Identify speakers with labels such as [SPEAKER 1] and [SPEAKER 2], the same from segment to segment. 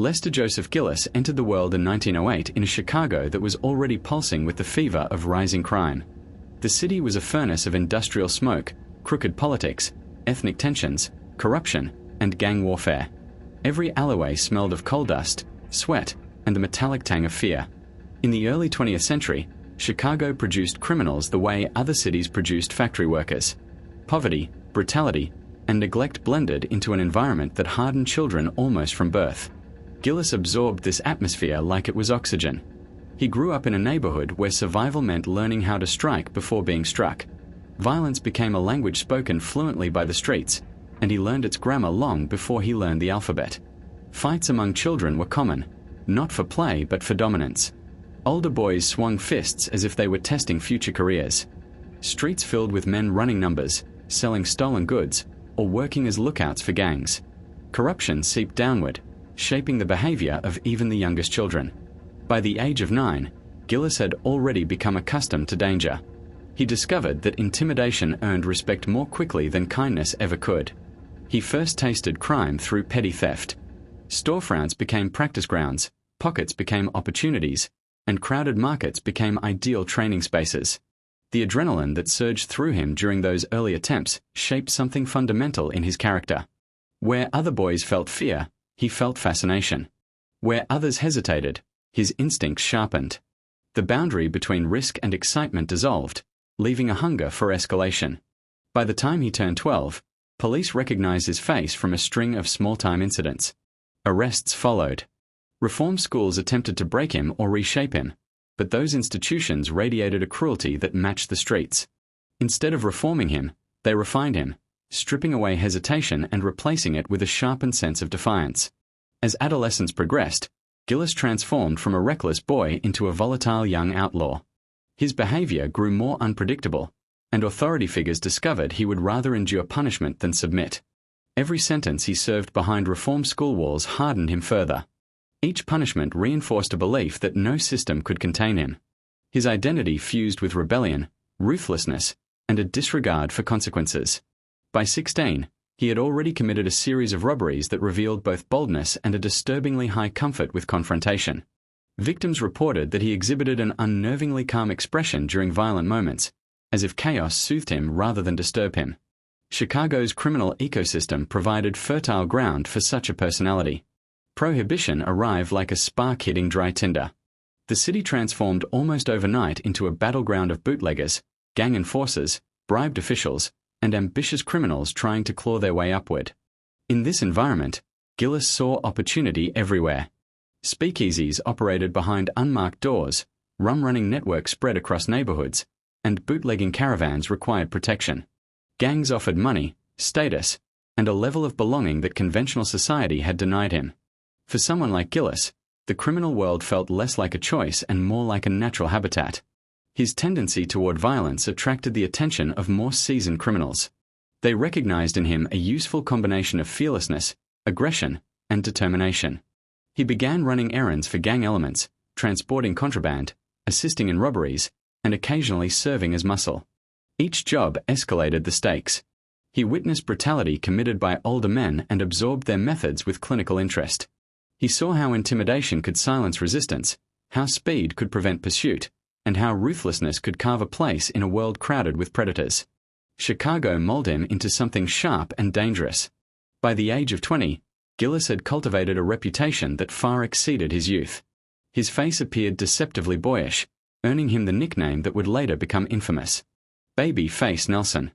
[SPEAKER 1] Lester Joseph Gillis entered the world in 1908 in a Chicago that was already pulsing with the fever of rising crime. The city was a furnace of industrial smoke, crooked politics, ethnic tensions, corruption, and gang warfare. Every alleyway smelled of coal dust, sweat, and the metallic tang of fear. In the early 20th century, Chicago produced criminals the way other cities produced factory workers. Poverty, brutality, and neglect blended into an environment that hardened children almost from birth. Gillis absorbed this atmosphere like it was oxygen. He grew up in a neighborhood where survival meant learning how to strike before being struck. Violence became a language spoken fluently by the streets, and he learned its grammar long before he learned the alphabet. Fights among children were common, not for play but for dominance. Older boys swung fists as if they were testing future careers. Streets filled with men running numbers, selling stolen goods, or working as lookouts for gangs. Corruption seeped downward, shaping the behavior of even the youngest children. By the age of 9, Gillis had already become accustomed to danger. He discovered that intimidation earned respect more quickly than kindness ever could. He first tasted crime through petty theft. Storefronts became practice grounds, pockets became opportunities, and crowded markets became ideal training spaces. The adrenaline that surged through him during those early attempts shaped something fundamental in his character. Where other boys felt fear, he felt fascination. Where others hesitated, his instincts sharpened. The boundary between risk and excitement dissolved, leaving a hunger for escalation. By the time he turned 12, police recognized his face from a string of small-time incidents. Arrests followed. Reform schools attempted to break him or reshape him, but those institutions radiated a cruelty that matched the streets. Instead of reforming him, they refined him, stripping away hesitation and replacing it with a sharpened sense of defiance. As adolescence progressed, Gillis transformed from a reckless boy into a volatile young outlaw. His behavior grew more unpredictable, and authority figures discovered he would rather endure punishment than submit. Every sentence he served behind reform school walls hardened him further. Each punishment reinforced a belief that no system could contain him. His identity fused with rebellion, ruthlessness, and a disregard for consequences. By 16, he had already committed a series of robberies that revealed both boldness and a disturbingly high comfort with confrontation. Victims reported that he exhibited an unnervingly calm expression during violent moments, as if chaos soothed him rather than disturbed him. Chicago's criminal ecosystem provided fertile ground for such a personality. Prohibition arrived like a spark hitting dry tinder. The city transformed almost overnight into a battleground of bootleggers, gang enforcers, bribed officials, and ambitious criminals trying to claw their way upward. In this environment, Gillis saw opportunity everywhere. Speakeasies operated behind unmarked doors, rum-running networks spread across neighborhoods, and bootlegging caravans required protection. Gangs offered money, status, and a level of belonging that conventional society had denied him. For someone like Gillis, the criminal world felt less like a choice and more like a natural habitat. His tendency toward violence attracted the attention of more seasoned criminals. They recognized in him a useful combination of fearlessness, aggression, and determination. He began running errands for gang elements, transporting contraband, assisting in robberies, and occasionally serving as muscle. Each job escalated the stakes. He witnessed brutality committed by older men and absorbed their methods with clinical interest. He saw how intimidation could silence resistance, how speed could prevent pursuit, and how ruthlessness could carve a place in a world crowded with predators. Chicago molded him into something sharp and dangerous. By the age of 20, Gillis had cultivated a reputation that far exceeded his youth. His face appeared deceptively boyish, earning him the nickname that would later become infamous: Baby Face Nilson.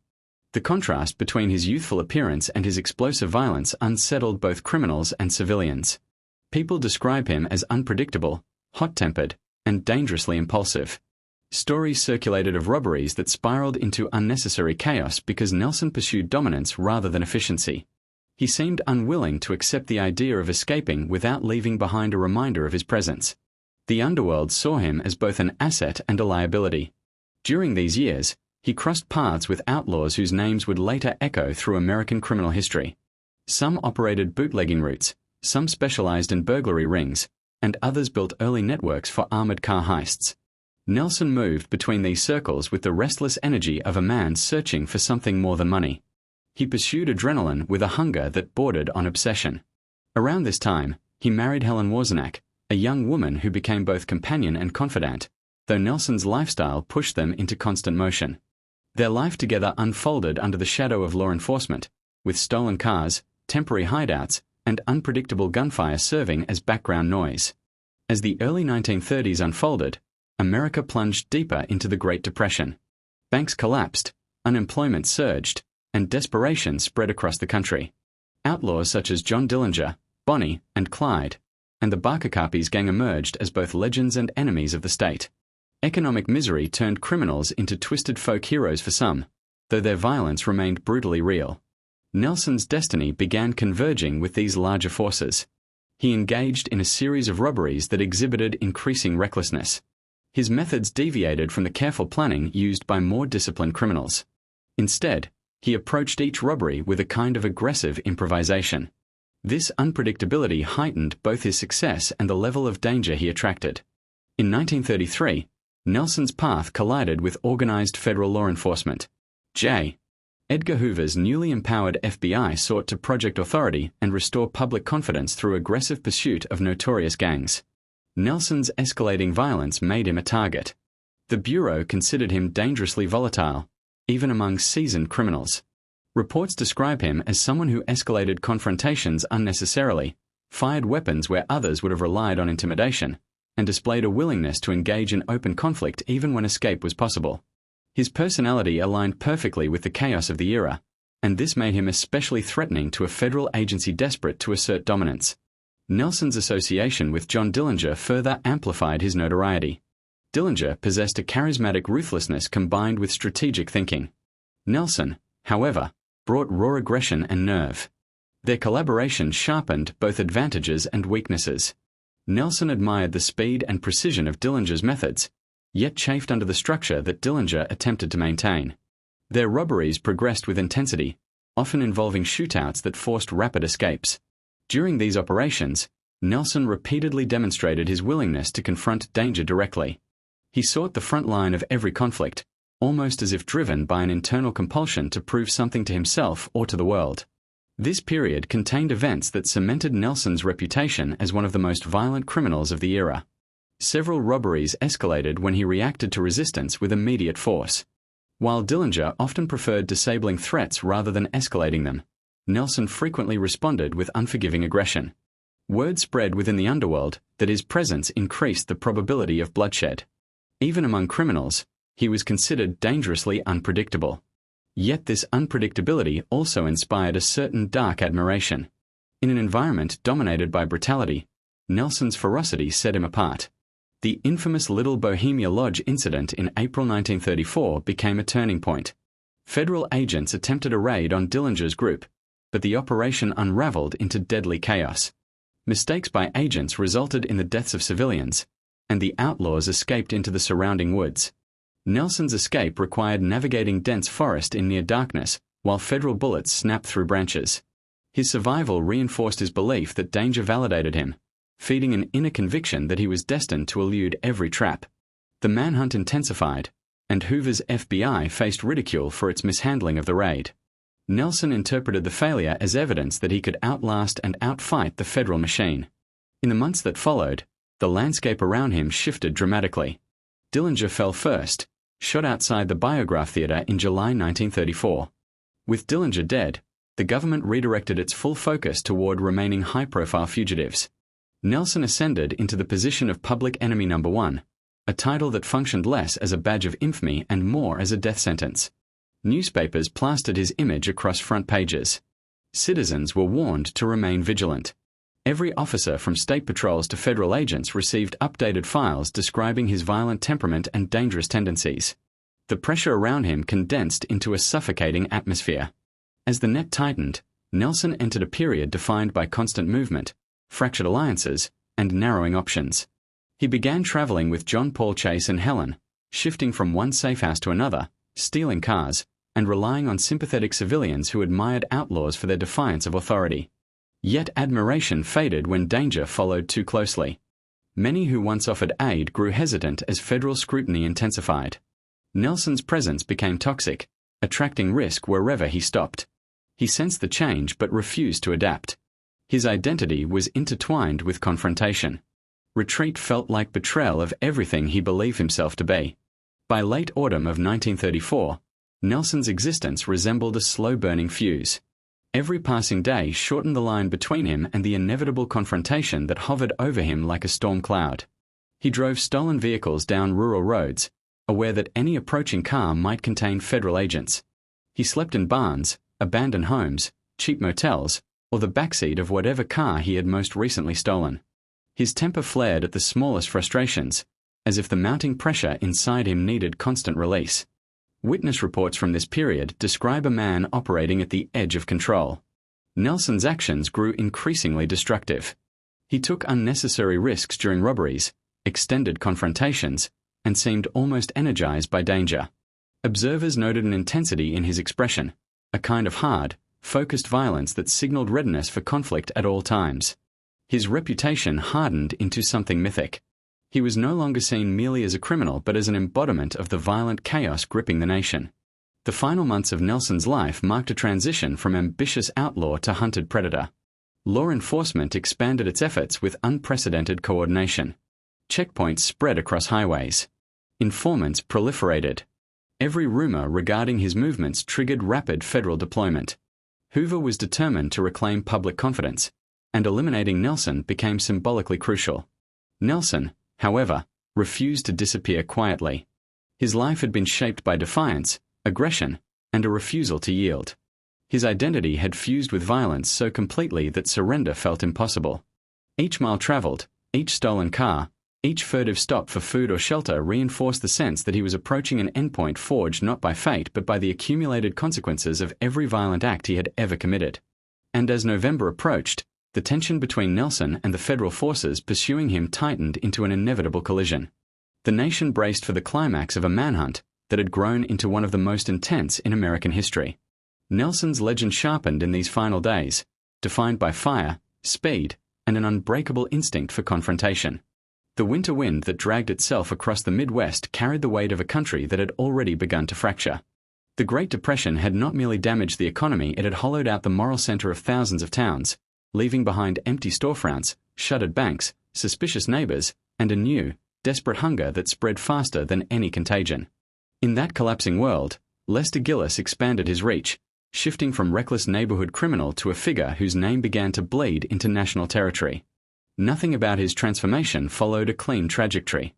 [SPEAKER 1] The contrast between his youthful appearance and his explosive violence unsettled both criminals and civilians. People describe him as unpredictable, hot-tempered, and dangerously impulsive. Stories circulated of robberies that spiraled into unnecessary chaos because Nilson pursued dominance rather than efficiency. He seemed unwilling to accept the idea of escaping without leaving behind a reminder of his presence. The underworld saw him as both an asset and a liability. During these years, he crossed paths with outlaws whose names would later echo through American criminal history. Some operated bootlegging routes, some specialized in burglary rings, and others built early networks for armored car heists. Nilson moved between these circles with the restless energy of a man searching for something more than money. He pursued adrenaline with a hunger that bordered on obsession. Around this time, He married Helen Warzenak, a young woman who became both companion and confidant, though Nelson's lifestyle pushed them into constant motion. Their life together unfolded under the shadow of law enforcement, with stolen cars, temporary hideouts, and unpredictable gunfire serving as background noise. As the early 1930s unfolded, America plunged deeper into the Great Depression. Banks collapsed, unemployment surged, and desperation spread across the country. Outlaws such as John Dillinger, Bonnie, and Clyde, and the Barker-Carpies gang emerged as both legends and enemies of the state. Economic misery turned criminals into twisted folk heroes for some, though their violence remained brutally real. Nelson's destiny began converging with these larger forces. He engaged in a series of robberies that exhibited increasing recklessness. His methods deviated from the careful planning used by more disciplined criminals. Instead, he approached each robbery with a kind of aggressive improvisation. This unpredictability heightened both his success and the level of danger he attracted. In 1933, Nelson's path collided with organized federal law enforcement. J. Edgar Hoover's newly empowered FBI sought to project authority and restore public confidence through aggressive pursuit of notorious gangs. Nelson's escalating violence made him a target. The Bureau considered him dangerously volatile, even among seasoned criminals. Reports describe him as someone who escalated confrontations unnecessarily, fired weapons where others would have relied on intimidation, and displayed a willingness to engage in open conflict even when escape was possible. His personality aligned perfectly with the chaos of the era, and this made him especially threatening to a federal agency desperate to assert dominance. Nelson's association with John Dillinger further amplified his notoriety. Dillinger possessed a charismatic ruthlessness combined with strategic thinking. Nelson, however, brought raw aggression and nerve. Their collaboration sharpened both advantages and weaknesses. Nelson admired the speed and precision of Dillinger's methods, yet chafed under the structure that Dillinger attempted to maintain. Their robberies progressed with intensity, often involving shootouts that forced rapid escapes. During these operations, Nelson repeatedly demonstrated his willingness to confront danger directly. He sought the front line of every conflict, almost as if driven by an internal compulsion to prove something to himself or to the world. This period contained events that cemented Nelson's reputation as one of the most violent criminals of the era. Several robberies escalated when he reacted to resistance with immediate force. While Dillinger often preferred disabling threats rather than escalating them, Nelson frequently responded with unforgiving aggression. Word spread within the underworld that his presence increased the probability of bloodshed. Even among criminals, he was considered dangerously unpredictable. Yet this unpredictability also inspired a certain dark admiration. In an environment dominated by brutality, Nelson's ferocity set him apart. The infamous Little Bohemia Lodge incident in April 1934 became a turning point. Federal agents attempted a raid on Dillinger's group, but the operation unraveled into deadly chaos. Mistakes by agents resulted in the deaths of civilians, and the outlaws escaped into the surrounding woods. Nelson's escape required navigating dense forest in near darkness, while federal bullets snapped through branches. His survival reinforced his belief that danger validated him, feeding an inner conviction that he was destined to elude every trap. The manhunt intensified, and Hoover's FBI faced ridicule for its mishandling of the raid. Nelson interpreted the failure as evidence that he could outlast and outfight the federal machine. In the months that followed, the landscape around him shifted dramatically. Dillinger fell first, shot outside the Biograph Theatre in July 1934. With Dillinger dead, the government redirected its full focus toward remaining high-profile fugitives. Nelson ascended into the position of public enemy number one, a title that functioned less as a badge of infamy and more as a death sentence. Newspapers plastered his image across front pages. Citizens were warned to remain vigilant. Every officer from state patrols to federal agents received updated files describing his violent temperament and dangerous tendencies. The pressure around him condensed into a suffocating atmosphere. As the net tightened, Nelson entered a period defined by constant movement, fractured alliances, and narrowing options. He began traveling with John Paul Chase and Helen, shifting from one safe house to another, stealing cars, and relying on sympathetic civilians who admired outlaws for their defiance of authority. Yet admiration faded when danger followed too closely. Many who once offered aid grew hesitant as federal scrutiny intensified. Nelson's presence became toxic, attracting risk wherever he stopped. He sensed the change but refused to adapt. His identity was intertwined with confrontation. Retreat felt like betrayal of everything he believed himself to be. By late autumn of 1934, Nelson's existence resembled a slow-burning fuse. Every passing day shortened the line between him and the inevitable confrontation that hovered over him like a storm cloud. He drove stolen vehicles down rural roads, aware that any approaching car might contain federal agents. He slept in barns, abandoned homes, cheap motels, or the backseat of whatever car he had most recently stolen. His temper flared at the smallest frustrations, as if the mounting pressure inside him needed constant release. Witness reports from this period describe a man operating at the edge of control. Nelson's actions grew increasingly destructive. He took unnecessary risks during robberies, extended confrontations, and seemed almost energized by danger. Observers noted an intensity in his expression, a kind of hard, focused violence that signaled readiness for conflict at all times. His reputation hardened into something mythic. He was no longer seen merely as a criminal but as an embodiment of the violent chaos gripping the nation. The final months of Nelson's life marked a transition from ambitious outlaw to hunted predator. Law enforcement expanded its efforts with unprecedented coordination. Checkpoints spread across highways. Informants proliferated. Every rumor regarding his movements triggered rapid federal deployment. Hoover was determined to reclaim public confidence, and eliminating Nelson became symbolically crucial. Nelson, however, refused to disappear quietly. His life had been shaped by defiance, aggression, and a refusal to yield. His identity had fused with violence so completely that surrender felt impossible. Each mile traveled, each stolen car, each furtive stop for food or shelter reinforced the sense that he was approaching an endpoint forged not by fate but by the accumulated consequences of every violent act he had ever committed. And as November approached, the tension between Nelson and the federal forces pursuing him tightened into an inevitable collision. The nation braced for the climax of a manhunt that had grown into one of the most intense in American history. Nelson's legend sharpened in these final days, defined by fire, speed, and an unbreakable instinct for confrontation. The winter wind that dragged itself across the Midwest carried the weight of a country that had already begun to fracture. The Great Depression had not merely damaged the economy, it had hollowed out the moral center of thousands of towns, leaving behind empty storefronts, shuttered banks, suspicious neighbors, and a new, desperate hunger that spread faster than any contagion. In that collapsing world, Lester Gillis expanded his reach, shifting from reckless neighborhood criminal to a figure whose name began to bleed into national territory. Nothing about his transformation followed a clean trajectory.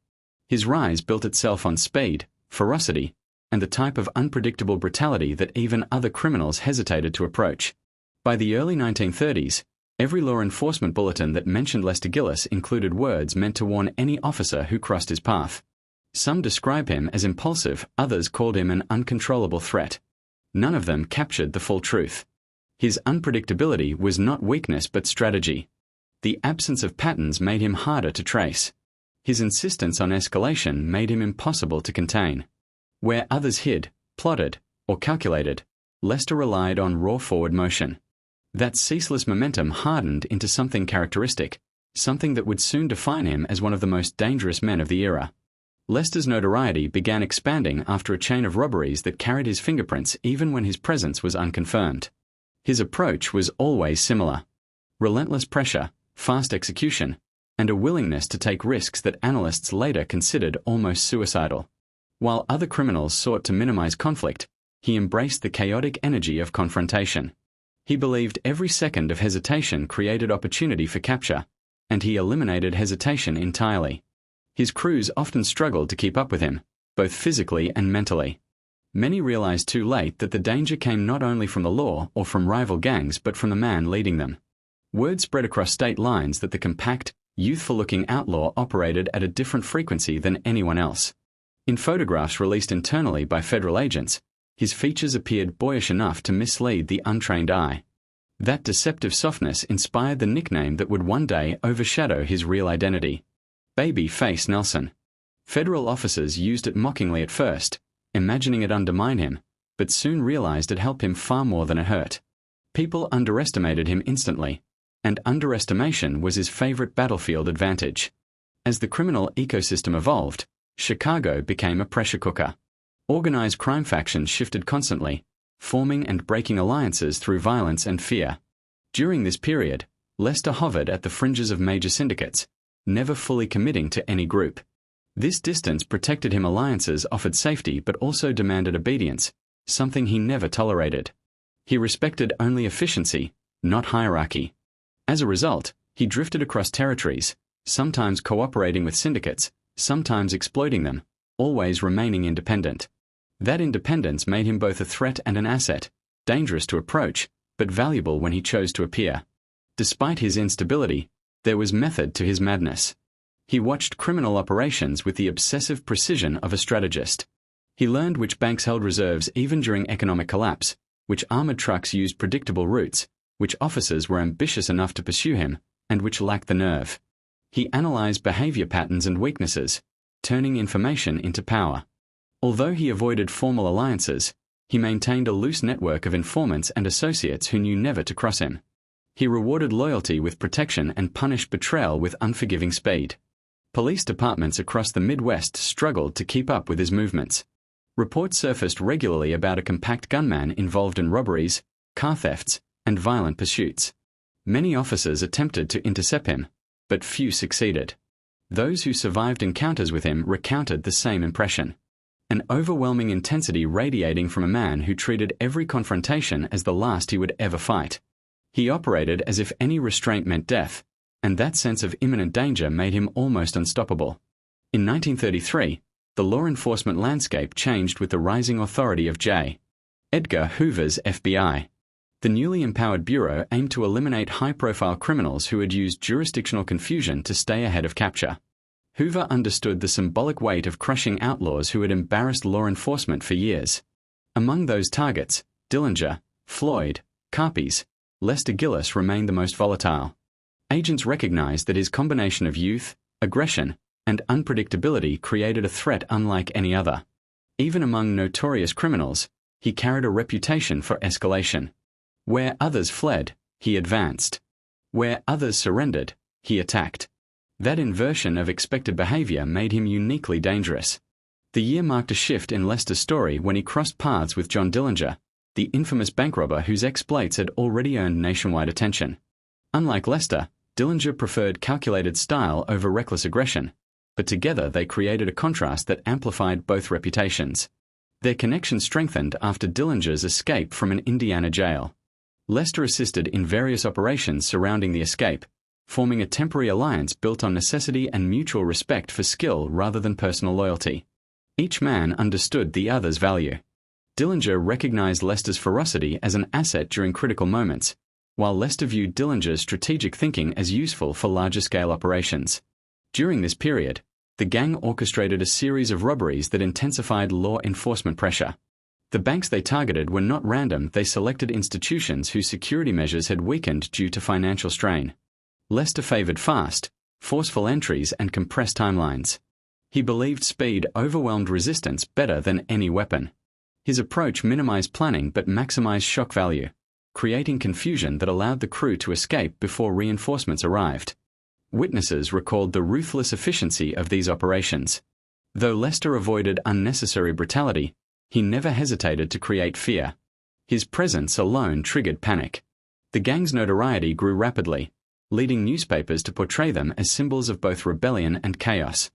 [SPEAKER 1] His rise built itself on speed, ferocity, and the type of unpredictable brutality that even other criminals hesitated to approach. By the early 1930s, every law enforcement bulletin that mentioned Lester Gillis included words meant to warn any officer who crossed his path. Some described him as impulsive, others called him an uncontrollable threat. None of them captured the full truth. His unpredictability was not weakness but strategy. The absence of patterns made him harder to trace. His insistence on escalation made him impossible to contain. Where others hid, plotted, or calculated, Lester relied on raw forward motion. That ceaseless momentum hardened into something characteristic, something that would soon define him as one of the most dangerous men of the era. Lester's notoriety began expanding after a chain of robberies that carried his fingerprints even when his presence was unconfirmed. His approach was always similar. Relentless pressure, fast execution, and a willingness to take risks that analysts later considered almost suicidal. While other criminals sought to minimize conflict, he embraced the chaotic energy of confrontation. He believed every second of hesitation created opportunity for capture, and he eliminated hesitation entirely. His crews often struggled to keep up with him, both physically and mentally. Many realized too late that the danger came not only from the law or from rival gangs but from the man leading them. Word spread across state lines that the compact, youthful-looking outlaw operated at a different frequency than anyone else. In photographs released internally by federal agents, his features appeared boyish enough to mislead the untrained eye. That deceptive softness inspired the nickname that would one day overshadow his real identity: Baby Face Nelson. Federal officers used it mockingly at first, imagining it undermined him, but soon realized it helped him far more than it hurt. People underestimated him instantly, and underestimation was his favorite battlefield advantage. As the criminal ecosystem evolved, Chicago became a pressure cooker. Organized crime factions shifted constantly, forming and breaking alliances through violence and fear. During this period, Lester hovered at the fringes of major syndicates, never fully committing to any group. This distance protected him. Alliances offered safety but also demanded obedience, something he never tolerated. He respected only efficiency, not hierarchy. As a result, he drifted across territories, sometimes cooperating with syndicates, sometimes exploiting them, always remaining independent. That independence made him both a threat and an asset, dangerous to approach, but valuable when he chose to appear. Despite his instability, there was method to his madness. He watched criminal operations with the obsessive precision of a strategist. He learned which banks held reserves even during economic collapse, which armored trucks used predictable routes, which officers were ambitious enough to pursue him, and which lacked the nerve. He analyzed behavior patterns and weaknesses, turning information into power. Although he avoided formal alliances, he maintained a loose network of informants and associates who knew never to cross him. He rewarded loyalty with protection and punished betrayal with unforgiving speed. Police departments across the Midwest struggled to keep up with his movements. Reports surfaced regularly about a compact gunman involved in robberies, car thefts, and violent pursuits. Many officers attempted to intercept him, but few succeeded. Those who survived encounters with him recounted the same impression. An overwhelming intensity radiating from a man who treated every confrontation as the last he would ever fight. He operated as if any restraint meant death, and that sense of imminent danger made him almost unstoppable. In 1933, the law enforcement landscape changed with the rising authority of J. Edgar Hoover's FBI. The newly empowered bureau aimed to eliminate high-profile criminals who had used jurisdictional confusion to stay ahead of capture. Hoover understood the symbolic weight of crushing outlaws who had embarrassed law enforcement for years. Among those targets, Dillinger, Floyd, Carpes, Lester Gillis remained the most volatile. Agents recognized that his combination of youth, aggression, and unpredictability created a threat unlike any other. Even among notorious criminals, he carried a reputation for escalation. Where others fled, he advanced. Where others surrendered, he attacked. That inversion of expected behavior made him uniquely dangerous. The year marked a shift in Lester's story when he crossed paths with John Dillinger, the infamous bank robber whose exploits had already earned nationwide attention. Unlike Lester, Dillinger preferred calculated style over reckless aggression, but together they created a contrast that amplified both reputations. Their connection strengthened after Dillinger's escape from an Indiana jail. Lester assisted in various operations surrounding the escape, forming a temporary alliance built on necessity and mutual respect for skill rather than personal loyalty. Each man understood the other's value. Dillinger recognized Lester's ferocity as an asset during critical moments, while Lester viewed Dillinger's strategic thinking as useful for larger-scale operations. During this period, the gang orchestrated a series of robberies that intensified law enforcement pressure. The banks they targeted were not random. They selected institutions whose security measures had weakened due to financial strain. Lester favored fast, forceful entries and compressed timelines. He believed speed overwhelmed resistance better than any weapon. His approach minimized planning but maximized shock value, creating confusion that allowed the crew to escape before reinforcements arrived. Witnesses recalled the ruthless efficiency of these operations. Though Lester avoided unnecessary brutality, he never hesitated to create fear. His presence alone triggered panic. The gang's notoriety grew rapidly, leading newspapers to portray them as symbols of both rebellion and chaos.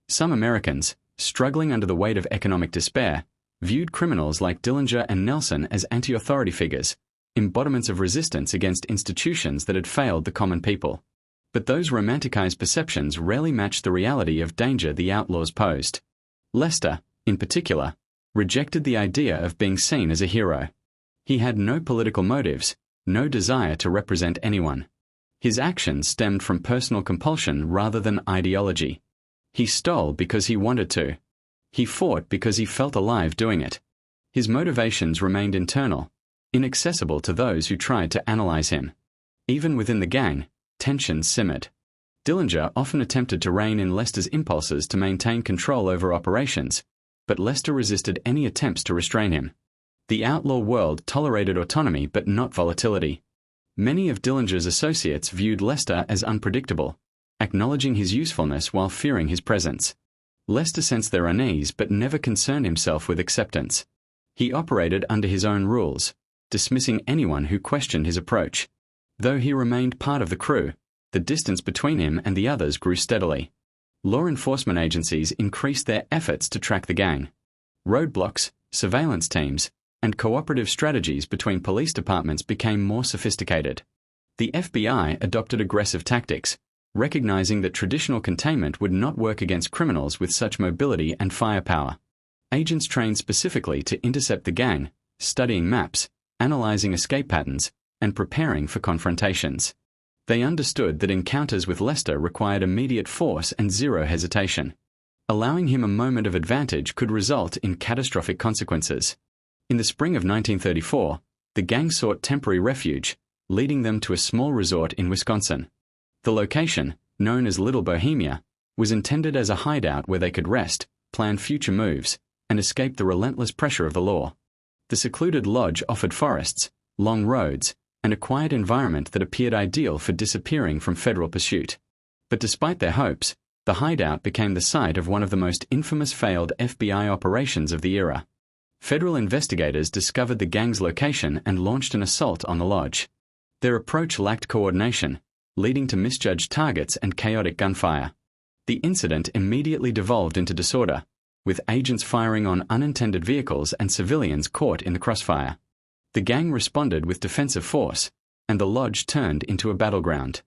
[SPEAKER 1] Some Americans, struggling under the weight of economic despair, viewed criminals like Dillinger and Nilson as anti-authority figures, embodiments of resistance against institutions that had failed the common people. But those romanticized perceptions rarely matched the reality of danger the outlaws posed. Lester, in particular, rejected the idea of being seen as a hero. He had no political motives, no desire to represent anyone. His actions stemmed from personal compulsion rather than ideology. He stole because he wanted to. He fought because he felt alive doing it. His motivations remained internal, inaccessible to those who tried to analyze him. Even within the gang, tensions simmered. Dillinger often attempted to rein in Lester's impulses to maintain control over operations, but Lester resisted any attempts to restrain him. The outlaw world tolerated autonomy but not volatility. Many of Dillinger's associates viewed Lester as unpredictable, acknowledging his usefulness while fearing his presence. Lester sensed their unease but never concerned himself with acceptance. He operated under his own rules, dismissing anyone who questioned his approach. Though he remained part of the crew, the distance between him and the others grew steadily. Law enforcement agencies increased their efforts to track the gang. Roadblocks, surveillance teams, and cooperative strategies between police departments became more sophisticated. The FBI adopted aggressive tactics, recognizing that traditional containment would not work against criminals with such mobility and firepower. Agents trained specifically to intercept the gang, studying maps, analyzing escape patterns, and preparing for confrontations. They understood that encounters with Lester required immediate force and zero hesitation. Allowing him a moment of advantage could result in catastrophic consequences. In the spring of 1934, the gang sought temporary refuge, leading them to a small resort in Wisconsin. The location, known as Little Bohemia, was intended as a hideout where they could rest, plan future moves, and escape the relentless pressure of the law. The secluded lodge offered forests, long roads, and a quiet environment that appeared ideal for disappearing from federal pursuit. But despite their hopes, the hideout became the site of one of the most infamous failed FBI operations of the era. Federal investigators discovered the gang's location and launched an assault on the lodge. Their approach lacked coordination, leading to misjudged targets and chaotic gunfire. The incident immediately devolved into disorder, with agents firing on unintended vehicles and civilians caught in the crossfire. The gang responded with defensive force, and the lodge turned into a battleground.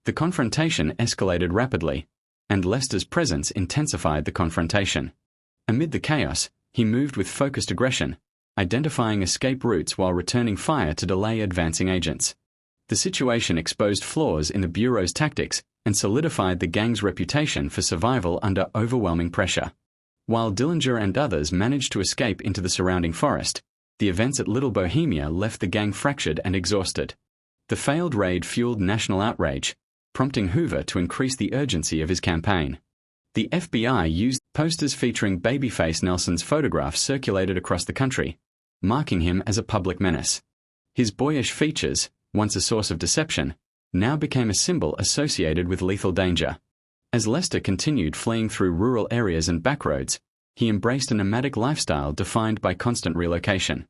[SPEAKER 1] The confrontation escalated rapidly, and Lester's presence intensified the confrontation. Amid the chaos, he moved with focused aggression, identifying escape routes while returning fire to delay advancing agents. The situation exposed flaws in the Bureau's tactics and solidified the gang's reputation for survival under overwhelming pressure. While Dillinger and others managed to escape into the surrounding forest, the events at Little Bohemia left the gang fractured and exhausted. The failed raid fueled national outrage, prompting Hoover to increase the urgency of his campaign. The FBI used posters featuring babyface Nelson's photographs circulated across the country, marking him as a public menace. His boyish features, once a source of deception, now became a symbol associated with lethal danger. As Lester continued fleeing through rural areas and backroads, he embraced a nomadic lifestyle defined by constant relocation.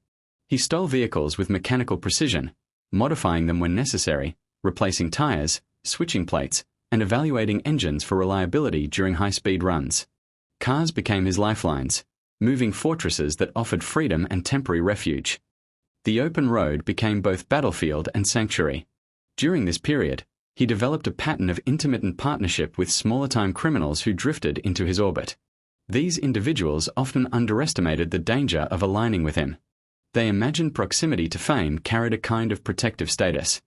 [SPEAKER 1] He stole vehicles with mechanical precision, modifying them when necessary, replacing tires, switching plates, and evaluating engines for reliability during high-speed runs. Cars became his lifelines, moving fortresses that offered freedom and temporary refuge. The open road became both battlefield and sanctuary. During this period, he developed a pattern of intermittent partnership with smaller-time criminals who drifted into his orbit. These individuals often underestimated the danger of aligning with him. They imagined proximity to fame carried a kind of protective status.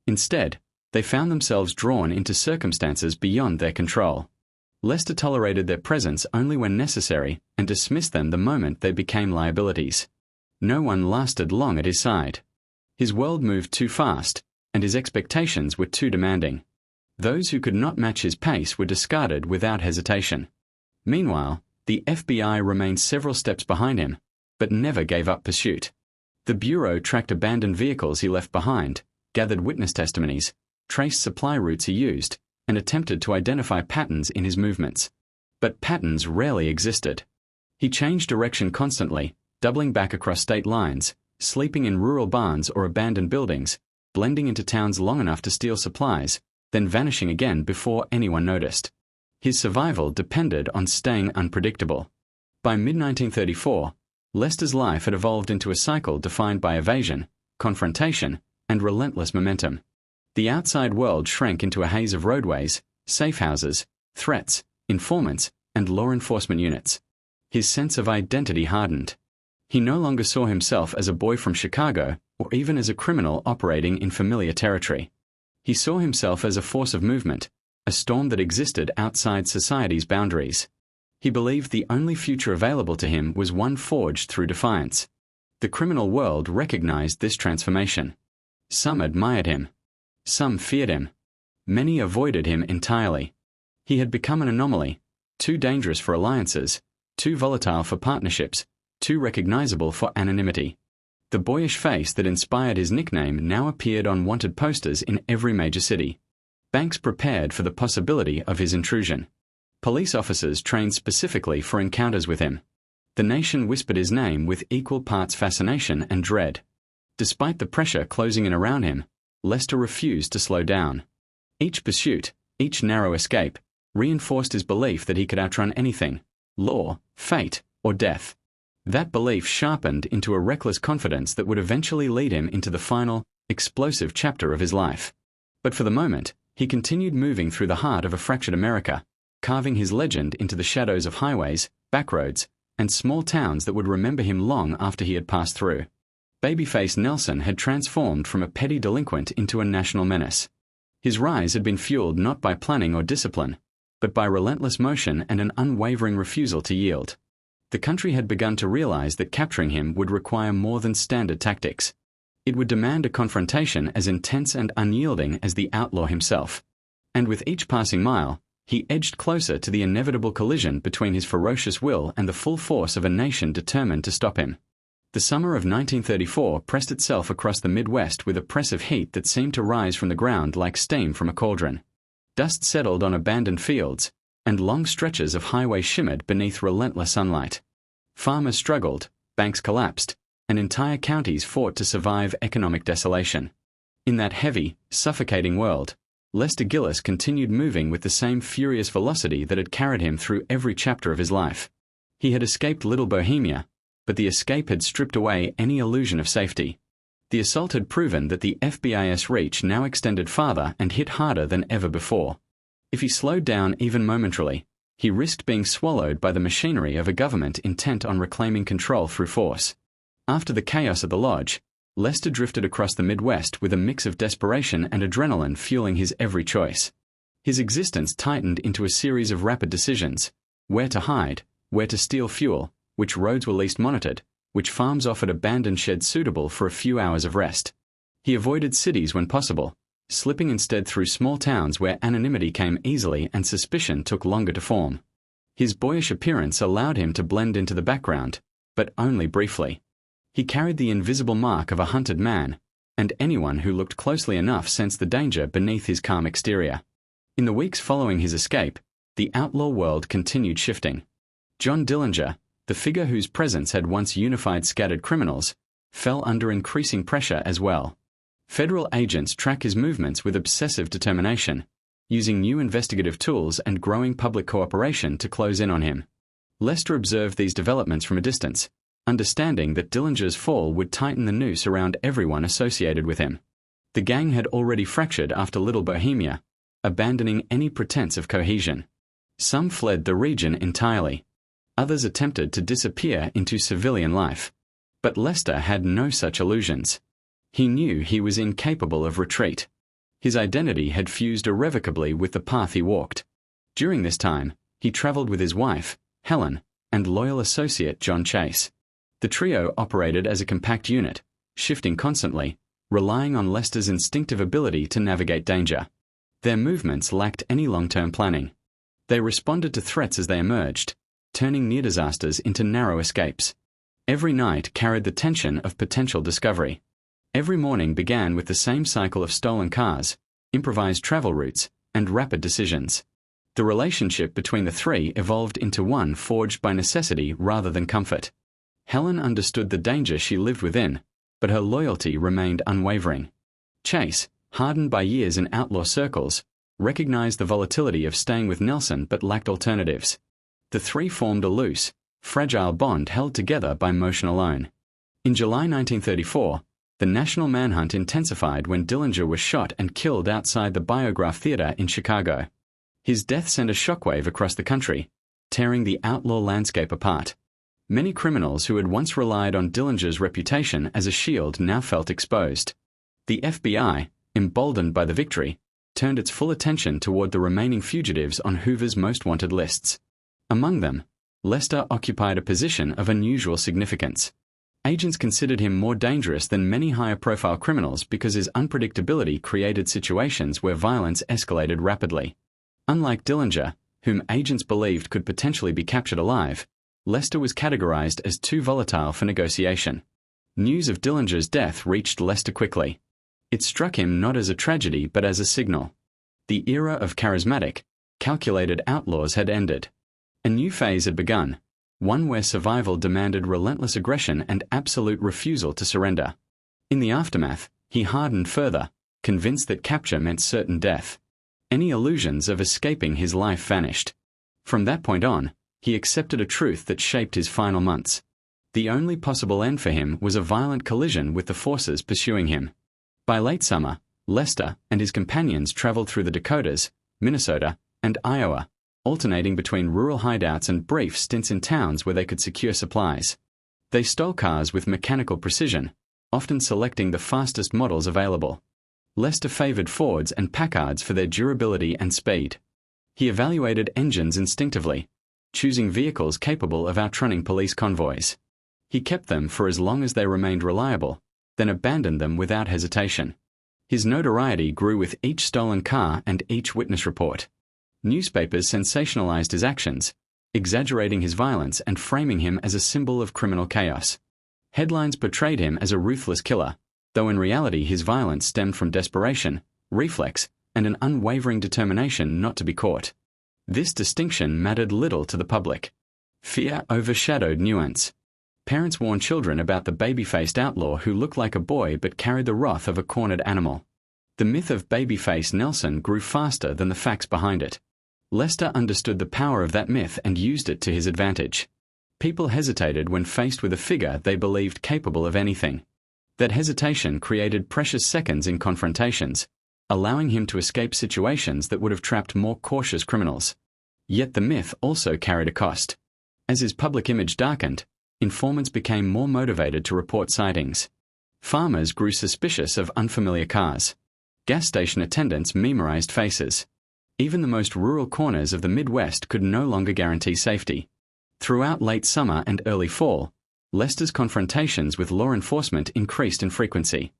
[SPEAKER 1] Instead, they found themselves drawn into circumstances beyond their control. Lester tolerated their presence only when necessary and dismissed them the moment they became liabilities. No one lasted long at his side. His world moved too fast, and his expectations were too demanding. Those who could not match his pace were discarded without hesitation. Meanwhile, the FBI remained several steps behind him, but never gave up pursuit. The Bureau tracked abandoned vehicles he left behind, gathered witness testimonies, traced supply routes he used, and attempted to identify patterns in his movements. But patterns rarely existed. He changed direction constantly, doubling back across state lines, sleeping in rural barns or abandoned buildings, blending into towns long enough to steal supplies, then vanishing again before anyone noticed. His survival depended on staying unpredictable. By mid-1934, Lester's life had evolved into a cycle defined by evasion, confrontation, and relentless momentum. The outside world shrank into a haze of roadways, safe houses, threats, informants, and law enforcement units. His sense of identity hardened. He no longer saw himself as a boy from Chicago or even as a criminal operating in familiar territory. He saw himself as a force of movement, a storm that existed outside society's boundaries. He believed the only future available to him was one forged through defiance. The criminal world recognized this transformation. Some admired him. Some feared him. Many avoided him entirely. He had become an anomaly, too dangerous for alliances, too volatile for partnerships, too recognizable for anonymity. The boyish face that inspired his nickname now appeared on wanted posters in every major city. Banks prepared for the possibility of his intrusion. Police officers trained specifically for encounters with him. The nation whispered his name with equal parts fascination and dread. Despite the pressure closing in around him, Lester refused to slow down. Each pursuit, each narrow escape, reinforced his belief that he could outrun anything, law, fate, or death. That belief sharpened into a reckless confidence that would eventually lead him into the final, explosive chapter of his life. But for the moment, he continued moving through the heart of a fractured America, carving his legend into the shadows of highways, backroads, and small towns that would remember him long after he had passed through. Babyface Nilson had transformed from a petty delinquent into a national menace. His rise had been fueled not by planning or discipline, but by relentless motion and an unwavering refusal to yield. The country had begun to realize that capturing him would require more than standard tactics. It would demand a confrontation as intense and unyielding as the outlaw himself. And with each passing mile, he edged closer to the inevitable collision between his ferocious will and the full force of a nation determined to stop him. The summer of 1934 pressed itself across the Midwest with oppressive heat that seemed to rise from the ground like steam from a cauldron. Dust settled on abandoned fields, and long stretches of highway shimmered beneath relentless sunlight. Farmers struggled, banks collapsed, and entire counties fought to survive economic desolation. In that heavy, suffocating world, Lester Gillis continued moving with the same furious velocity that had carried him through every chapter of his life. He had escaped Little Bohemia, but the escape had stripped away any illusion of safety. The assault had proven that the FBI's reach now extended farther and hit harder than ever before. If he slowed down even momentarily, he risked being swallowed by the machinery of a government intent on reclaiming control through force. After the chaos at the lodge, Lester drifted across the Midwest with a mix of desperation and adrenaline fueling his every choice. His existence tightened into a series of rapid decisions: where to hide, where to steal fuel, which roads were least monitored, which farms offered abandoned sheds suitable for a few hours of rest. He avoided cities when possible, slipping instead through small towns where anonymity came easily and suspicion took longer to form. His boyish appearance allowed him to blend into the background, but only briefly. He carried the invisible mark of a hunted man, and anyone who looked closely enough sensed the danger beneath his calm exterior. In the weeks following his escape, the outlaw world continued shifting. John Dillinger, the figure whose presence had once unified scattered criminals, fell under increasing pressure as well. Federal agents tracked his movements with obsessive determination, using new investigative tools and growing public cooperation to close in on him. Lester observed these developments from a distance, understanding that Dillinger's fall would tighten the noose around everyone associated with him. The gang had already fractured after Little Bohemia, abandoning any pretense of cohesion. Some fled the region entirely. Others attempted to disappear into civilian life. But Lester had no such illusions. He knew he was incapable of retreat. His identity had fused irrevocably with the path he walked. During this time, he traveled with his wife, Helen, and loyal associate John Chase. The trio operated as a compact unit, shifting constantly, relying on Lester's instinctive ability to navigate danger. Their movements lacked any long-term planning. They responded to threats as they emerged, turning near disasters into narrow escapes. Every night carried the tension of potential discovery. Every morning began with the same cycle of stolen cars, improvised travel routes, and rapid decisions. The relationship between the three evolved into one forged by necessity rather than comfort. Helen understood the danger she lived within, but her loyalty remained unwavering. Chase, hardened by years in outlaw circles, recognized the volatility of staying with Nilson but lacked alternatives. The three formed a loose, fragile bond held together by motion alone. In July 1934, the national manhunt intensified when Dillinger was shot and killed outside the Biograph Theater in Chicago. His death sent a shockwave across the country, tearing the outlaw landscape apart. Many criminals who had once relied on Dillinger's reputation as a shield now felt exposed. The FBI, emboldened by the victory, turned its full attention toward the remaining fugitives on Hoover's most wanted lists. Among them, Lester occupied a position of unusual significance. Agents considered him more dangerous than many higher-profile criminals because his unpredictability created situations where violence escalated rapidly. Unlike Dillinger, whom agents believed could potentially be captured alive, Lester was categorized as too volatile for negotiation. News of Dillinger's death reached Lester quickly. It struck him not as a tragedy but as a signal. The era of charismatic, calculated outlaws had ended. A new phase had begun, one where survival demanded relentless aggression and absolute refusal to surrender. In the aftermath, he hardened further, convinced that capture meant certain death. Any illusions of escaping his life vanished. From that point on, he accepted a truth that shaped his final months. The only possible end for him was a violent collision with the forces pursuing him. By late summer, Lester and his companions traveled through the Dakotas, Minnesota, and Iowa, alternating between rural hideouts and brief stints in towns where they could secure supplies. They stole cars with mechanical precision, often selecting the fastest models available. Lester favored Fords and Packards for their durability and speed. He evaluated engines instinctively, choosing vehicles capable of outrunning police convoys. He kept them for as long as they remained reliable, then abandoned them without hesitation. His notoriety grew with each stolen car and each witness report. Newspapers sensationalized his actions, exaggerating his violence and framing him as a symbol of criminal chaos. Headlines portrayed him as a ruthless killer, though in reality his violence stemmed from desperation, reflex, and an unwavering determination not to be caught. This distinction mattered little to the public. Fear overshadowed nuance. Parents warned children about the baby-faced outlaw who looked like a boy but carried the wrath of a cornered animal. The myth of baby-face Nilson grew faster than the facts behind it. Lester understood the power of that myth and used it to his advantage. People hesitated when faced with a figure they believed capable of anything. That hesitation created precious seconds in confrontations, allowing him to escape situations that would have trapped more cautious criminals. Yet the myth also carried a cost. As his public image darkened, informants became more motivated to report sightings. Farmers grew suspicious of unfamiliar cars. Gas station attendants memorized faces. Even the most rural corners of the Midwest could no longer guarantee safety. Throughout late summer and early fall, Lester's confrontations with law enforcement increased in frequency.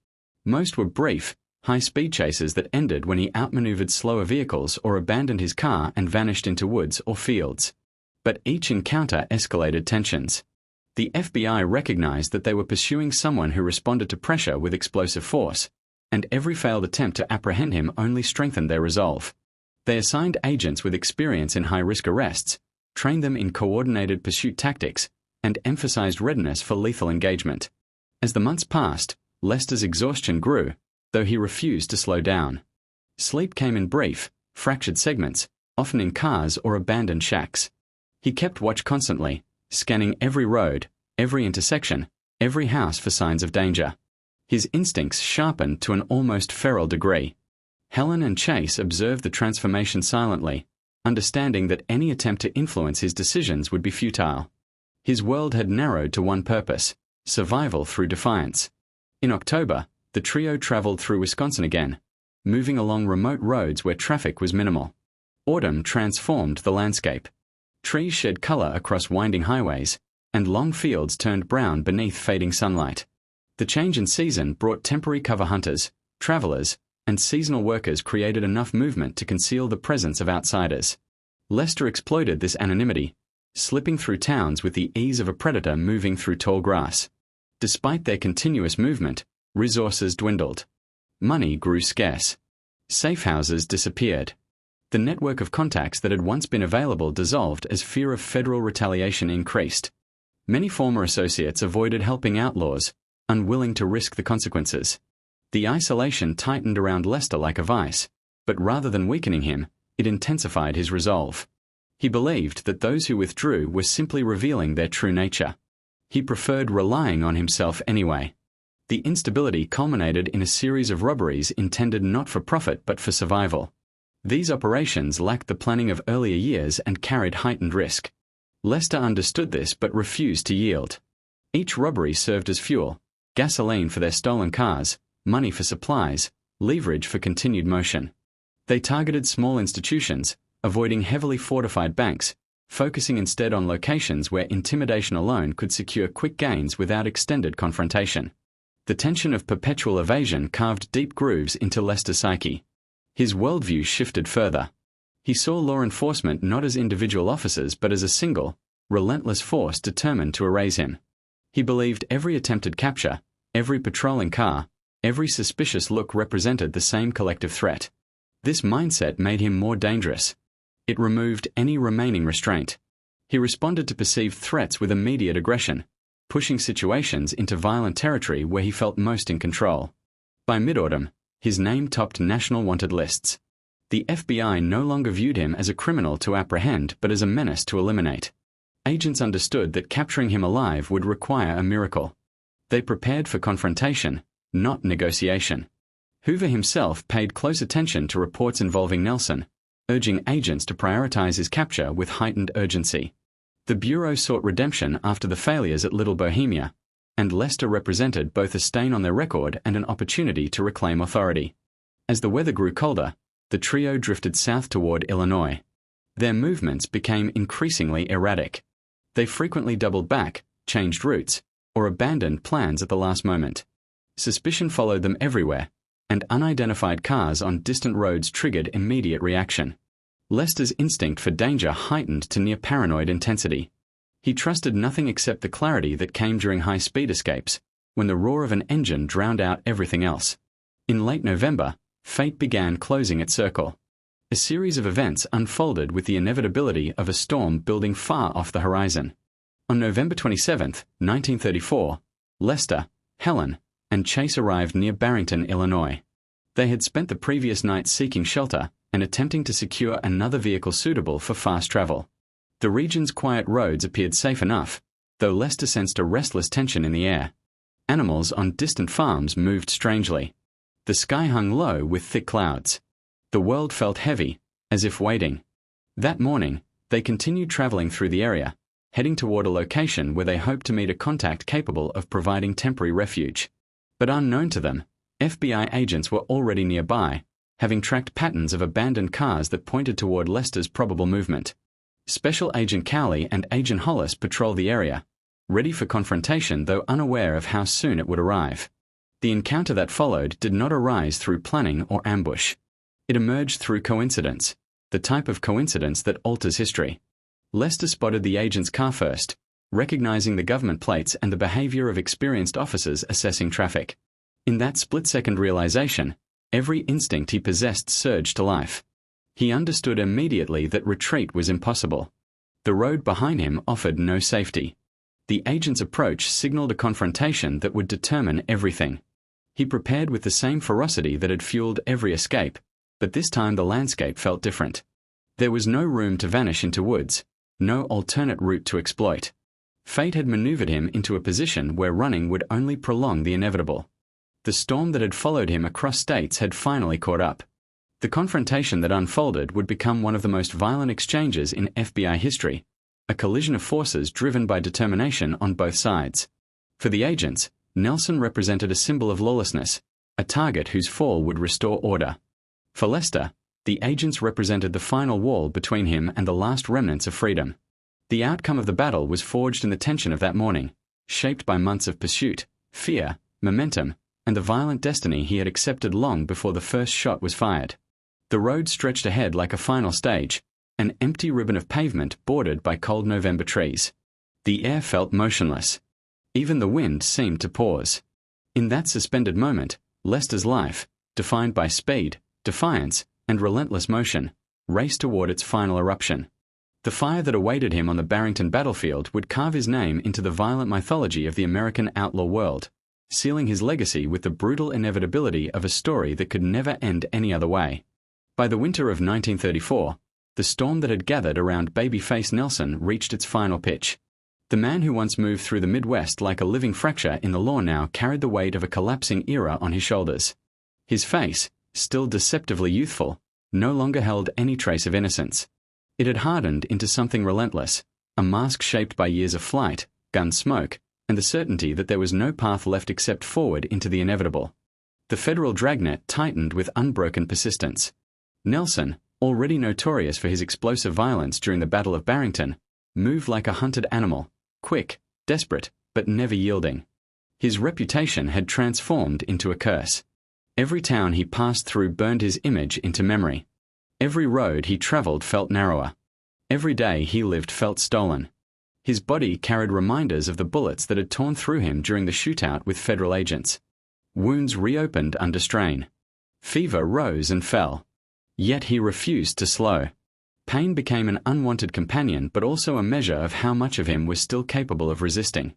[SPEAKER 1] Most were brief, high-speed chases that ended when he outmaneuvered slower vehicles or abandoned his car and vanished into woods or fields. But each encounter escalated tensions. The FBI recognized that they were pursuing someone who responded to pressure with explosive force, and every failed attempt to apprehend him only strengthened their resolve. They assigned agents with experience in high-risk arrests, trained them in coordinated pursuit tactics, and emphasized readiness for lethal engagement. As the months passed, Lester's exhaustion grew, though he refused to slow down. Sleep came in brief, fractured segments, often in cars or abandoned shacks. He kept watch constantly, scanning every road, every intersection, every house for signs of danger. His instincts sharpened to an almost feral degree. Helen and Chase observed the transformation silently, understanding that any attempt to influence his decisions would be futile. His world had narrowed to one purpose: survival through defiance. In October, the trio traveled through Wisconsin again, moving along remote roads where traffic was minimal. Autumn transformed the landscape. Trees shed color across winding highways, and long fields turned brown beneath fading sunlight. The change in season brought temporary cover hunters, travelers, and seasonal workers created enough movement to conceal the presence of outsiders. Lester exploited this anonymity, slipping through towns with the ease of a predator moving through tall grass. Despite their continuous movement, resources dwindled. Money grew scarce. Safe houses disappeared. The network of contacts that had once been available dissolved as fear of federal retaliation increased. Many former associates avoided helping outlaws, unwilling to risk the consequences. The isolation tightened around Lester like a vice, but rather than weakening him, it intensified his resolve. He believed that those who withdrew were simply revealing their true nature. He preferred relying on himself anyway. The instability culminated in a series of robberies intended not for profit but for survival. These operations lacked the planning of earlier years and carried heightened risk. Lester understood this but refused to yield. Each robbery served as fuel, gasoline for their stolen cars, money for supplies, leverage for continued motion. They targeted small institutions, avoiding heavily fortified banks, focusing instead on locations where intimidation alone could secure quick gains without extended confrontation. The tension of perpetual evasion carved deep grooves into Lester's psyche. His worldview shifted further. He saw law enforcement not as individual officers but as a single, relentless force determined to erase him. He believed every attempted capture, every patrolling car, every suspicious look represented the same collective threat. This mindset made him more dangerous. It removed any remaining restraint. He responded to perceived threats with immediate aggression, pushing situations into violent territory where he felt most in control. By mid-autumn, His name topped national wanted lists. The FBI no longer viewed him as a criminal to apprehend but as a menace to eliminate. Agents understood that capturing him alive would require a miracle. They prepared for confrontation, not negotiation. Hoover himself paid close attention to reports involving Nilson, urging agents to prioritize his capture with heightened urgency. The Bureau sought redemption after the failures at Little Bohemia, and Lester represented both a stain on their record and an opportunity to reclaim authority. As the weather grew colder, the trio drifted south toward Illinois. Their movements became increasingly erratic. They frequently doubled back, changed routes, or abandoned plans at the last moment. Suspicion followed them everywhere, and unidentified cars on distant roads triggered immediate reaction. Lester's instinct for danger heightened to near paranoid intensity. He trusted nothing except the clarity that came during high-speed escapes, when the roar of an engine drowned out everything else. In late November, fate began closing its circle. A series of events unfolded with the inevitability of a storm building far off the horizon. On November 27, 1934, Lester, Helen, and Chase arrived near Barrington, Illinois. They had spent the previous night seeking shelter and attempting to secure another vehicle suitable for fast travel. The region's quiet roads appeared safe enough, though Lester sensed a restless tension in the air. Animals on distant farms moved strangely. The sky hung low with thick clouds. The world felt heavy, as if waiting. That morning, they continued traveling through the area, heading toward a location where they hoped to meet a contact capable of providing temporary refuge. But unknown to them, FBI agents were already nearby, having tracked patterns of abandoned cars that pointed toward Lester's probable movement. Special Agent Cowley and Agent Hollis patrolled the area, ready for confrontation though unaware of how soon it would arrive. The encounter that followed did not arise through planning or ambush. It emerged through coincidence, the type of coincidence that alters history. Lester spotted the agent's car first, recognizing the government plates and the behavior of experienced officers assessing traffic. In that split-second realization, every instinct he possessed surged to life. He understood immediately that retreat was impossible. The road behind him offered no safety. The agent's approach signaled a confrontation that would determine everything. He prepared with the same ferocity that had fueled every escape, but this time the landscape felt different. There was no room to vanish into woods, no alternate route to exploit. Fate had maneuvered him into a position where running would only prolong the inevitable. The storm that had followed him across states had finally caught up. The confrontation that unfolded would become one of the most violent exchanges in FBI history, a collision of forces driven by determination on both sides. For the agents, Nilson represented a symbol of lawlessness, a target whose fall would restore order. For Lester, the agents represented the final wall between him and the last remnants of freedom. The outcome of the battle was forged in the tension of that morning, shaped by months of pursuit, fear, momentum, and the violent destiny he had accepted long before the first shot was fired. The road stretched ahead like a final stage, an empty ribbon of pavement bordered by cold November trees. The air felt motionless. Even the wind seemed to pause. In that suspended moment, Lester's life, defined by speed, defiance, and relentless motion, raced toward its final eruption. The fire that awaited him on the Barrington battlefield would carve his name into the violent mythology of the American outlaw world, sealing his legacy with the brutal inevitability of a story that could never end any other way. By the winter of 1934, the storm that had gathered around babyface Nilson reached its final pitch. The man who once moved through the Midwest like a living fracture in the law now carried the weight of a collapsing era on his shoulders. His face, still deceptively youthful, no longer held any trace of innocence. It had hardened into something relentless, a mask shaped by years of flight, gun smoke, and the certainty that there was no path left except forward into the inevitable. The federal dragnet tightened with unbroken persistence. Nilson, already notorious for his explosive violence during the Battle of Barrington, moved like a hunted animal, quick, desperate, but never yielding. His reputation had transformed into a curse. Every town he passed through burned his image into memory. Every road he traveled felt narrower. Every day he lived felt stolen. His body carried reminders of the bullets that had torn through him during the shootout with federal agents. Wounds reopened under strain. Fever rose and fell. Yet he refused to slow. Pain became an unwanted companion but also a measure of how much of him was still capable of resisting.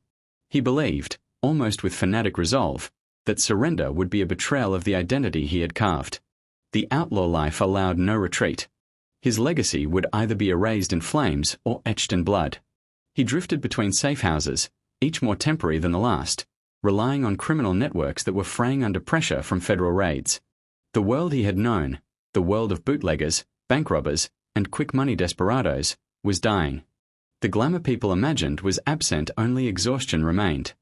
[SPEAKER 1] He believed, almost with fanatic resolve, that surrender would be a betrayal of the identity he had carved. The outlaw life allowed no retreat. His legacy would either be erased in flames or etched in blood. He drifted between safe houses, each more temporary than the last, relying on criminal networks that were fraying under pressure from federal raids. The world he had known, the world of bootleggers, bank robbers, and quick money desperados, was dying. The glamour people imagined was absent, only exhaustion remained.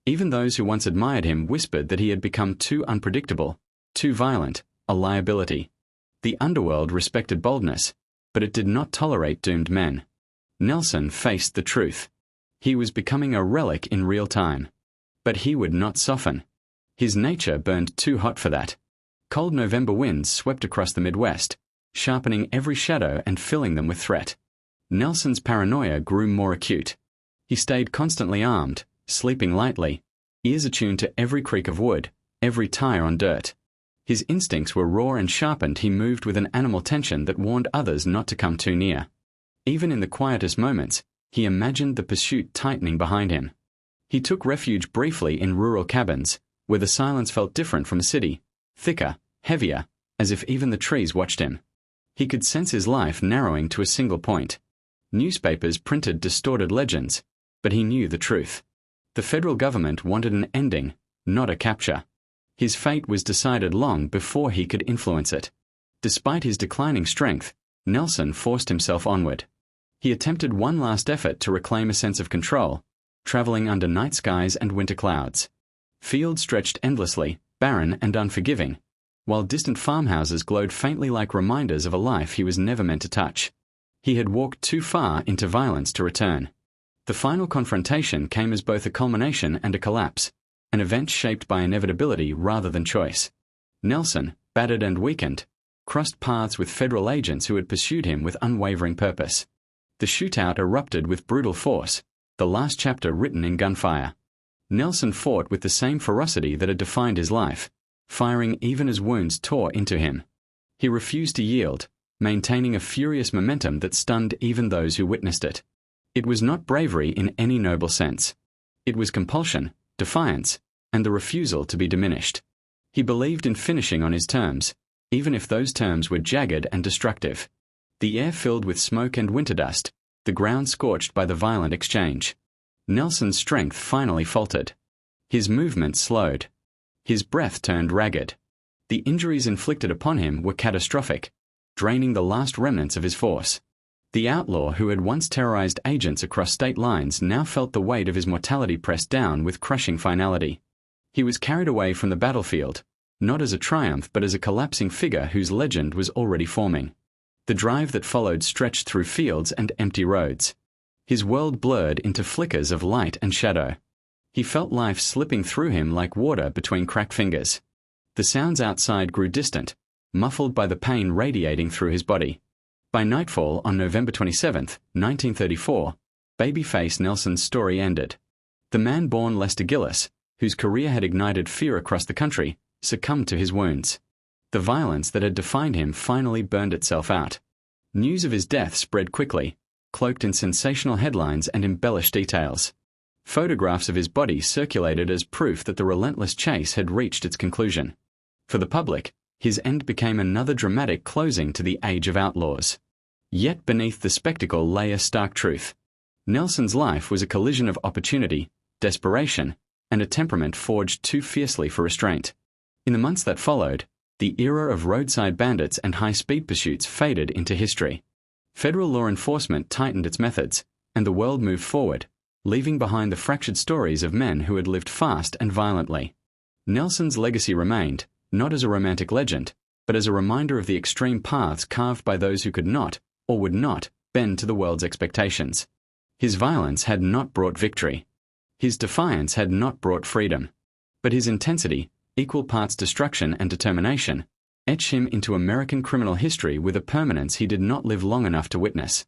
[SPEAKER 1] Even those who once admired him whispered that he had become too unpredictable, too violent, a liability. The underworld respected boldness, but it did not tolerate doomed men. Nilson faced the truth. He was becoming a relic in real time. But he would not soften. His nature burned too hot for that. Cold November winds swept across the Midwest, sharpening every shadow and filling them with threat. Nelson's paranoia grew more acute. He stayed constantly armed, sleeping lightly, ears attuned to every creak of wood, every tire on dirt. His instincts were raw and sharpened. He moved with an animal tension that warned others not to come too near. Even in the quietest moments, he imagined the pursuit tightening behind him. He took refuge briefly in rural cabins, where the silence felt different from a city, thicker, heavier, as if even the trees watched him. He could sense his life narrowing to a single point. Newspapers printed distorted legends, but he knew the truth. The federal government wanted an ending, not a capture. His fate was decided long before he could influence it. Despite his declining strength, Nilson forced himself onward. He attempted one last effort to reclaim a sense of control, traveling under night skies and winter clouds. Fields stretched endlessly, barren and unforgiving, while distant farmhouses glowed faintly like reminders of a life he was never meant to touch. He had walked too far into violence to return. The final confrontation came as both a culmination and a collapse, an event shaped by inevitability rather than choice. Nilson, battered and weakened, crossed paths with federal agents who had pursued him with unwavering purpose. The shootout erupted with brutal force, the last chapter written in gunfire. Nilson fought with the same ferocity that had defined his life, firing even as wounds tore into him. He refused to yield, maintaining a furious momentum that stunned even those who witnessed it. It was not bravery in any noble sense. It was compulsion, defiance, and the refusal to be diminished. He believed in finishing on his terms, even if those terms were jagged and destructive. The air filled with smoke and winter dust, the ground scorched by the violent exchange. Nelson's strength finally faltered. His movement slowed. His breath turned ragged. The injuries inflicted upon him were catastrophic, draining the last remnants of his force. The outlaw who had once terrorized agents across state lines now felt the weight of his mortality pressed down with crushing finality. He was carried away from the battlefield, not as a triumph but as a collapsing figure whose legend was already forming. The drive that followed stretched through fields and empty roads. His world blurred into flickers of light and shadow. He felt life slipping through him like water between cracked fingers. The sounds outside grew distant, muffled by the pain radiating through his body. By nightfall on November 27, 1934, babyface Nelson's story ended. The man born Lester Gillis, whose career had ignited fear across the country, succumbed to his wounds. The violence that had defined him finally burned itself out. News of his death spread quickly, cloaked in sensational headlines and embellished details. Photographs of his body circulated as proof that the relentless chase had reached its conclusion. For the public, his end became another dramatic closing to the age of outlaws. Yet beneath the spectacle lay a stark truth. Nelson's life was a collision of opportunity, desperation, and a temperament forged too fiercely for restraint. In the months that followed, the era of roadside bandits and high-speed pursuits faded into history. Federal law enforcement tightened its methods, and the world moved forward, leaving behind the fractured stories of men who had lived fast and violently. Nelson's legacy remained, not as a romantic legend, but as a reminder of the extreme paths carved by those who could not, or would not, bend to the world's expectations. His violence had not brought victory. His defiance had not brought freedom. But his intensity, equal parts destruction and determination, etched him into American criminal history with a permanence he did not live long enough to witness.